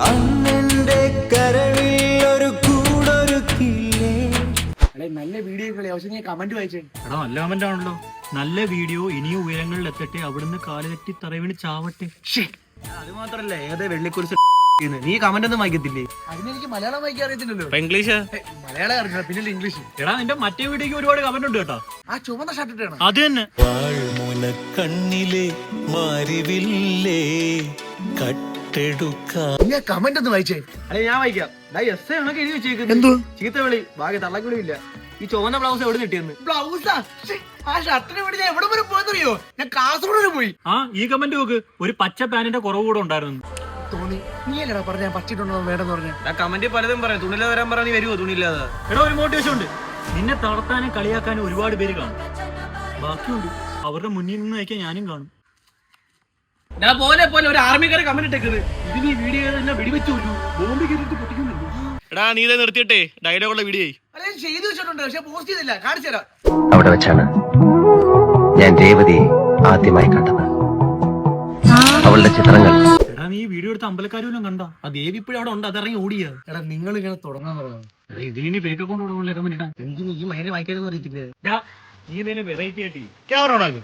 അന്നെന്റെ കരളിൽ ഒരു കൂടൊരുക്കില്ലേ. നല്ല വീഡിയോ കമന്റ് വായിച്ചേ. എടാ നല്ല കമന്റ് ആണല്ലോ. നല്ല വീഡിയോ ഇനിയും ഉയരങ്ങളിൽ എത്തട്ടെ, അവിടുന്ന് കാല് തെറ്റി തറവീണ് ചാവട്ടെ. അത് മാത്രല്ല ഏതേ വെള്ളിക്കുറിച്ച് നീ കമന്റ് ഒന്നും വായിക്കത്തില്ലേ? അതിനെനിക്ക് മലയാളം വായിക്കാൻ അറിയത്തില്ലല്ലോ. ഇംഗ്ലീഷ് മലയാളം അറിഞ്ഞ പിന്നെ ഇംഗ്ലീഷ്. എടാ നിന്റെ മറ്റേ വീഡിയോക്ക് ഒരുപാട് കമന്റ് ഉണ്ട് കേട്ടോ. ആ ചുവന്ന ഷർട്ട് ഇട്ടാണ് അത് തന്നെ. കണ്ണിലെ മാരിവില്ലേ കട്ടെടുക്കാം. കമന്റ് ഒന്ന് വായിച്ചേ. അല്ലെ ഞാൻ വായിക്കാം. എഴുതി വെച്ചേക്കുന്നത് ചീത്ത വിളി ഭാഗ്യ തള്ളക്കുളിയില്ല. ഈ ചുവന്ന ബ്ലൗസ് എവിടെ കിട്ടിയെന്ന്. ബ്ലൗസാ? ആ ഷർട്ടിന് വേണ്ടി ഞാൻ എവിടെ വരെ പോയെന്നറിയോ? ഞാൻ കാസർഗോഡ് വരെ പോയി. ആ ഈ കമന്റ് നോക്ക്, ഒരു പച്ച പാനിന്റെ കുറവ് കൂടെ ഉണ്ടായിരുന്നു തോന്നി. നീ അല്ലടാ പറഞ്ഞ ഞാൻ പറ്റിട്ടുണ്ടോ വേണ്ടെന്ന് പറഞ്ഞു. കമന്റ് പലതും പറയാം. തുണിയില്ലാതെ വരാൻ പറഞ്ഞ വരുമോ? തുണിയില്ലാതെ എടാ ഒരു മോട്ടിവേഷൻ ഉണ്ട്. നിന്നെ തളർത്താനും കളിയാക്കാനും ഒരുപാട് പേര് കാണും. ബാക്കിയുണ്ട് അവരുടെ മുന്നിൽ നിന്ന് നയിക്കാൻ ഞാനും കാണും. ഞാൻ പോലെ ഒരു ആർമിക്കാരെ കമന്റ് ഇട്ടേക്കുന്നത്. ഇതിന് ഈ വീഡിയോ തന്നെ വെടിവെച്ചു ബോംബ് കയറിയിട്ട് പൊട്ടിക്കുന്നുണ്ട്. എടാ നീ ഇതേ നിർത്തിയിട്ടെ ഡയലോഗുള്ള വീഡിയോ ചെയ്തു വെച്ചിട്ടുണ്ട്, പക്ഷെ പോസ്റ്റ് ചെയ്തില്ല. കാണിച്ചു തരാം. അവിടെ വെച്ചാണ് ഞാൻ രേവതിയെ ആദ്യമായി കണ്ടത്. അവളുടെ ചിത്രങ്ങൾ. എടാ നീ വീഡിയോ എടുത്ത അമ്പലക്കാരും കണ്ട ആ ദേവി ഇപ്പോഴും അവിടെ ഉണ്ട്. അതിറങ്ങി ഓടിയാ. എടാ നിങ്ങൾ ഇങ്ങനെ തുടങ്ങാൻ തുടങ്ങും. ഇതിനി ഫേക്ക് അക്കൗണ്ട് തുടങ്ങുന്നില്ല കമന്റ് ഇടാൻ. എനിക്ക് ഈ മൈൻഡ് വായിക്കാനൊന്നും അറിയത്തില്ല. നീ ഇതിനെ വെറൈറ്റി ആയിട്ട് ക്യാമറ ഓണാക്കും.